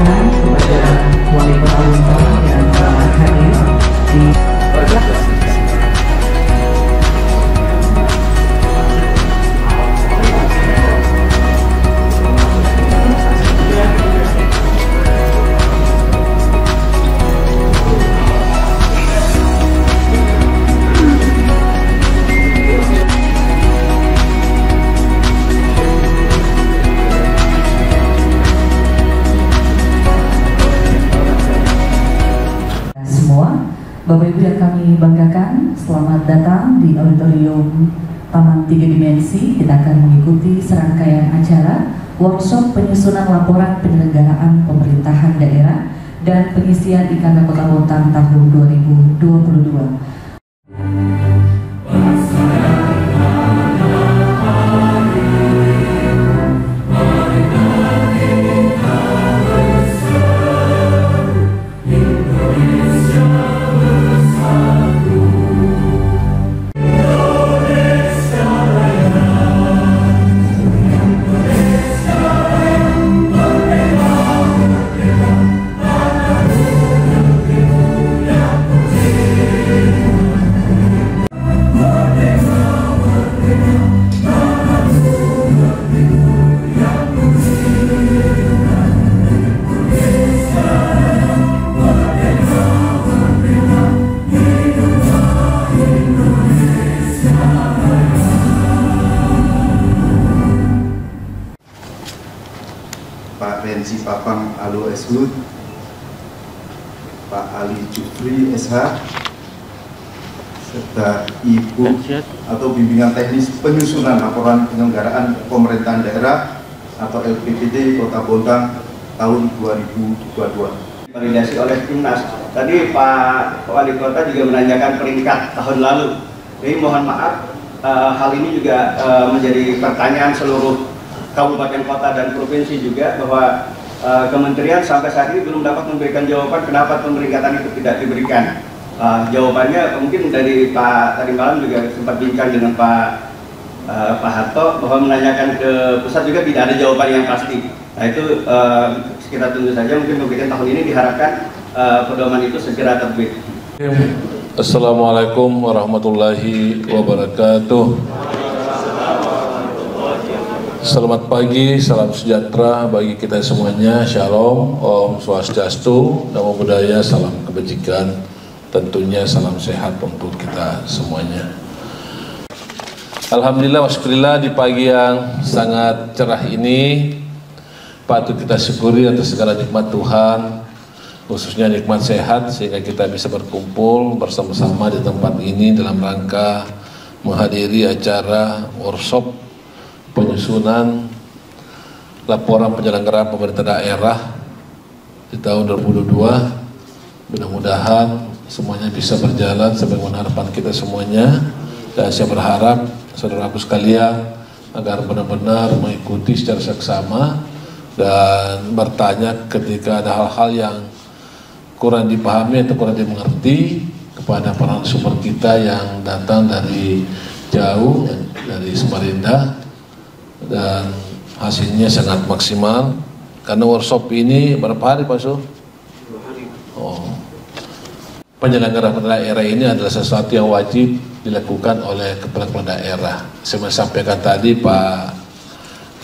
sampaikan kepada Wali Kota Bontang yang telah hadir di Bapak Ibu yang kami banggakan, selamat datang di Auditorium Taman 3 Dimensi. Kita akan mengikuti serangkaian acara workshop penyusunan laporan penyelenggaraan pemerintahan daerah dan pengisian IKK Kota Bontang tahun 2022. Pak Renzi Papang Alo SHUD, Pak Ali Jufri SH, serta Ibu atau bimbingan teknis penyusunan laporan penyelenggaraan pemerintahan daerah atau LPPD Kota Bontang tahun 2022. Validasi oleh Timnas. Tadi Pak Wali Kota juga menanyakan peringkat tahun lalu. Jadi mohon maaf, hal ini juga menjadi pertanyaan seluruh kabupaten, kota, dan provinsi juga, bahwa kementerian sampai saat ini belum dapat memberikan jawaban kenapa pemeringkatan itu tidak diberikan. Jawabannya mungkin dari Pak tadi malam juga sempat bincang dengan Pak Harto, bahwa menanyakan ke pusat juga tidak ada jawaban yang pasti. Nah itu kita tunggu saja, mungkin pembicaraan tahun ini diharapkan pedoman itu segera terbit. Assalamualaikum warahmatullahi wabarakatuh. Selamat pagi, salam sejahtera bagi kita semuanya. Shalom, Om Swastiastu, Namo Buddhaya, salam kebajikan. Tentunya salam sehat untuk kita semuanya. Alhamdulillah, wassyukurillah, di pagi yang sangat cerah ini patut kita syukuri atas segala nikmat Tuhan, khususnya nikmat sehat, sehingga kita bisa berkumpul bersama-sama di tempat ini dalam rangka menghadiri acara workshop penyusunan laporan penyelenggaraan pemerintah daerah di tahun 2022. Mudah-mudahan semuanya bisa berjalan sebagaimana harapan kita semuanya, dan saya berharap saudaraku sekalian agar benar-benar mengikuti secara seksama dan bertanya ketika ada hal-hal yang kurang dipahami atau kurang dimengerti kepada para sumber kita yang datang dari jauh, dari Samarinda. Dan hasilnya sangat maksimal karena workshop ini berapa hari Pak Su? 2 hari. Oh. Penyelenggaraan daerah ini adalah sesuatu yang wajib dilakukan oleh kepala daerah. Saya sampaikan tadi Pak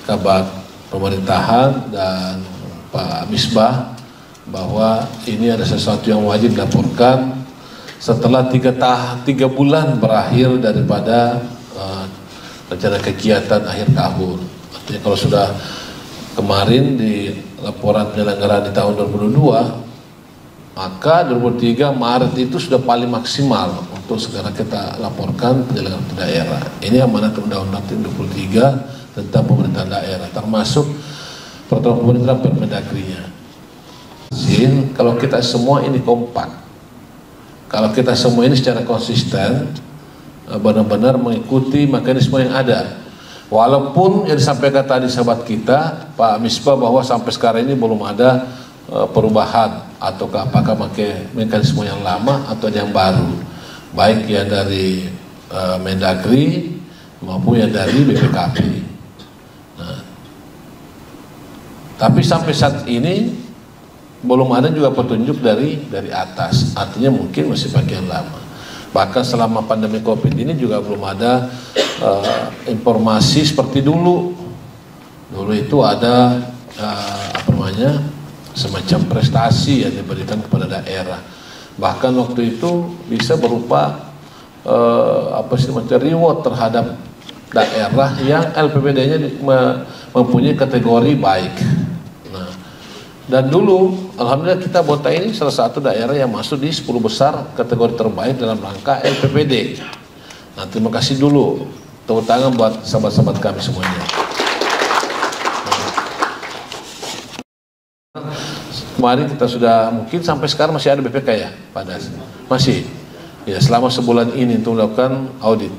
Kabag Pemerintahan dan Pak Misbah bahwa ini ada sesuatu yang wajib dilaporkan setelah 3 bulan berakhir daripada rencana kegiatan akhir tahun. Artinya kalau sudah kemarin di laporan penyelenggaraan di tahun 2022, maka 2023 Maret itu sudah paling maksimal untuk segera kita laporkan penyelenggaraan daerah. Ini amanat Undang-Undang 23 tentang pemerintahan daerah, termasuk peraturan pemerintah Permendagrinya. Kalau kita semua ini kompak, kalau kita semua ini secara konsisten, benar-benar mengikuti mekanisme yang ada. Walaupun yang disampaikan tadi sahabat kita Pak Misbah bahwa sampai sekarang ini belum ada perubahan ataukah apakah pakai mekanisme yang lama atau yang baru, baik yang dari Mendagri maupun yang dari BPKP. Nah, tapi sampai saat ini belum ada juga petunjuk dari atas, artinya mungkin masih bagian lama. Bahkan selama pandemi COVID ini juga belum ada informasi seperti dulu. Dulu itu ada semacam prestasi yang diberikan kepada daerah. Bahkan waktu itu bisa berupa semacam reward terhadap daerah yang LPPD-nya mempunyai kategori baik. Nah, dan dulu alhamdulillah kita Bontang ini salah satu daerah yang masuk di 10 besar kategori terbaik dalam rangka LPPD. Nah, terima kasih dulu, tepuk tangan buat sahabat-sahabat kami semuanya. Kemarin kita sudah, mungkin sampai sekarang masih ada BPK ya, Pak Das? Masih? Ya, selama sebulan ini untuk melakukan audit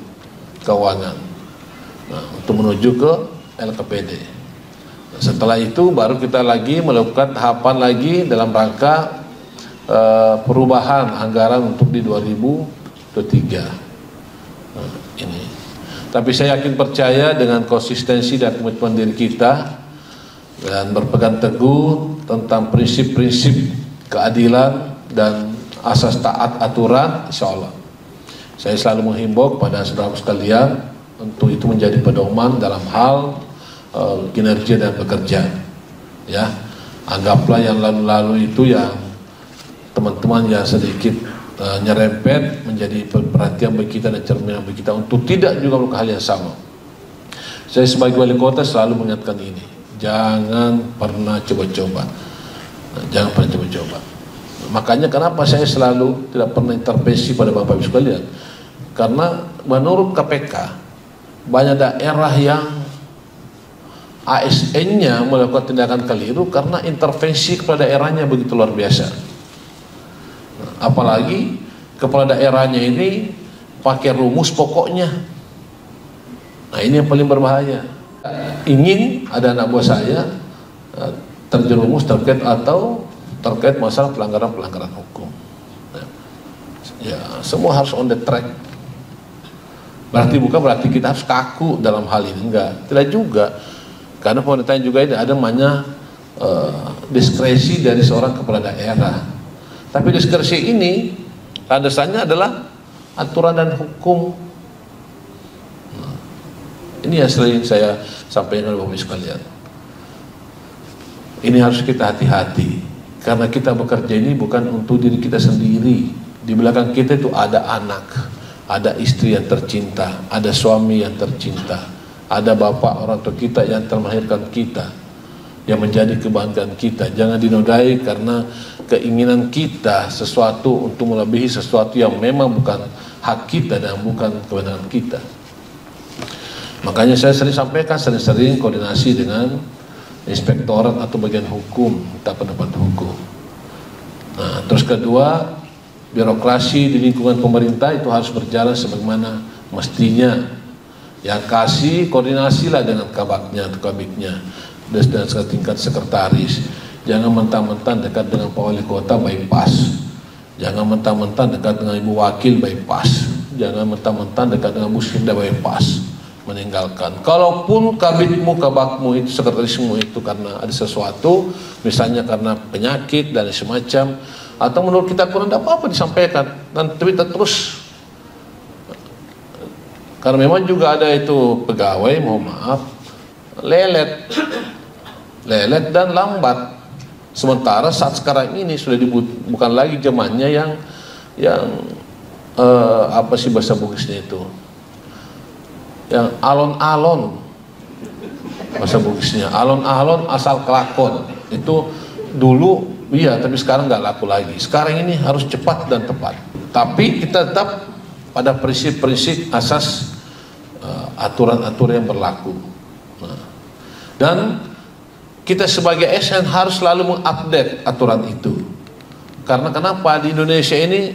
keuangan. Nah, untuk menuju ke LKPD. Nah, setelah itu baru kita lagi melakukan tahapan lagi dalam rangka perubahan anggaran untuk di 2023. Nah, ini. Tapi saya yakin percaya dengan konsistensi dan komitmen diri kita dan berpegang teguh tentang prinsip-prinsip keadilan dan asas taat aturan, insya Allah. Saya selalu menghimbau kepada saudara sekalian untuk itu menjadi pedoman dalam hal kinerja dan bekerja. Ya, anggaplah yang lalu-lalu itu yang teman-teman yang sedikit nyerempet menjadi perhatian bagi kita dan cerminan bagi kita untuk tidak juga melakukan hal yang sama. Saya sebagai wali kota selalu mengingatkan ini. Jangan pernah coba-coba. Jangan pernah coba-coba. Makanya kenapa saya selalu tidak pernah intervensi pada Bapak Ibu sekalian? Karena menurut KPK banyak daerah yang ASN-nya melakukan tindakan keliru karena intervensi kepada daerahnya begitu luar biasa. Apalagi kepala daerahnya ini pakai rumus pokoknya. Nah, ini yang paling berbahaya. Ingin ada anak buah saya terjerumus terkait masalah pelanggaran hukum. Ya, semua harus on the track. Bukan berarti kita harus kaku dalam hal ini, enggak. Tidak juga. Karena pemerintahan juga ini ada namanya diskresi dari seorang kepala daerah. Tapi diskresi ini landasannya adalah aturan dan hukum. Ini yang sering saya sampaikan kepada Bapak sekalian. Ini harus kita hati-hati karena kita bekerja ini bukan untuk diri kita sendiri. Di belakang kita itu ada anak, ada istri yang tercinta, ada suami yang tercinta, ada bapak orang tua kita yang telah melahirkan kita, yang menjadi kebanggaan kita. Jangan dinodai karena keinginan kita sesuatu untuk melebihi sesuatu yang memang bukan hak kita dan bukan kewenangan kita. Makanya saya sering sampaikan, sering koordinasi dengan inspektorat atau bagian hukum, minta pendapat hukum. Nah, terus kedua, birokrasi di lingkungan pemerintah itu harus berjalan sebagaimana mestinya. Yang kasih koordinasilah dengan kabaknya atau kabiknya dan setingkat sekretaris. Jangan mentang-mentang dekat dengan Pak Wali Kota bypass. Jangan mentang-mentang dekat dengan Ibu Wakil bypass. Jangan mentang-mentang dekat dengan Bu Sinda bypass. Meninggalkan. Kalaupun kabitmu, kabakmu itu, sekretarismu itu karena ada sesuatu, misalnya karena penyakit dan semacam, atau menurut kita kurang, tidak apa-apa disampaikan dan kita terus. Karena memang juga ada itu pegawai, mohon maaf, lelet dan lambat. Sementara saat sekarang ini sudah bukan lagi zamannya yang apa sih bahasa Bugisnya itu? Yang alon-alon, bahasa Bugisnya alon-alon asal kelakon. Itu dulu iya, tapi sekarang nggak laku lagi. Sekarang ini harus cepat dan tepat, tapi kita tetap pada prinsip-prinsip asas aturan-aturan yang berlaku. Nah, dan kita sebagai ASN harus selalu mengupdate aturan itu. Karena kenapa di Indonesia ini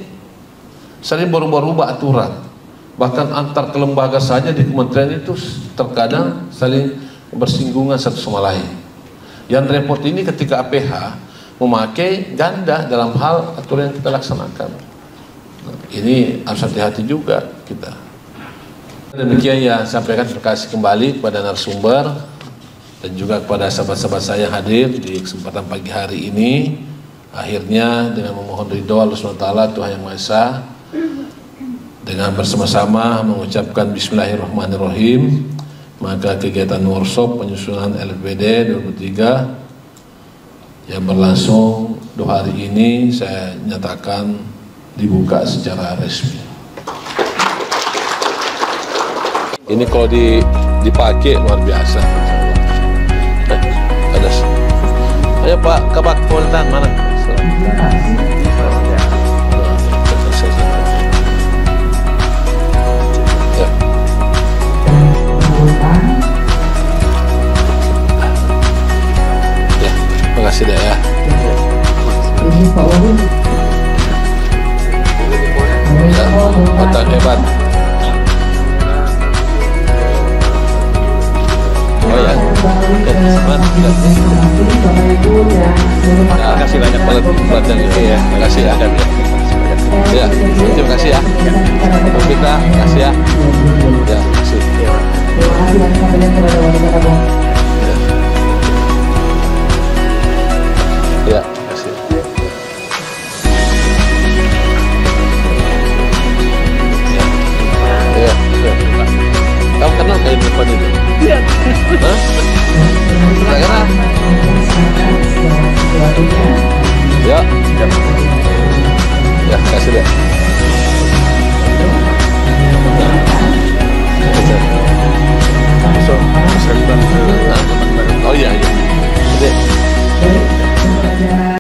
sering berubah-ubah aturan. Bahkan antar kelembaga saja di kementerian itu terkadang saling bersinggungan satu sama lain. Yang repot ini ketika APH memakai ganda dalam hal aturan yang kita laksanakan. Nah, ini harus hati-hati juga kita. Demikian ya, sampaikan terima kasih kembali kepada narasumber dan juga kepada sahabat-sahabat saya yang hadir di kesempatan pagi hari ini. Akhirnya dengan memohon ridho Allah SWT Tuhan Yang Maha Esa, dengan bersama-sama mengucapkan Bismillahirrahmanirrahim, maka kegiatan workshop penyusunan LPPD 2023 yang berlangsung 2 hari ini saya nyatakan dibuka secara resmi. Ini kalau dipakai luar biasa. Ada. Ayo Pak Kabak Pemerintahan mana? Ya, terima kasih deh ya. Ini Pak Wahid. Ya, otak hebat. Oh ya, terima kasih banyak pelatihan ini ya. Terima kasih ya. Ya, terima kasih ya. Kita kasih ya. Ya, terima kasih. Terima kasih yang disampaikan kepada wali kota Bogor. Ya, terima kasih. Ya, ya. Kamu kenal kayak depan itu? Iya. Hah? Nggak kenal?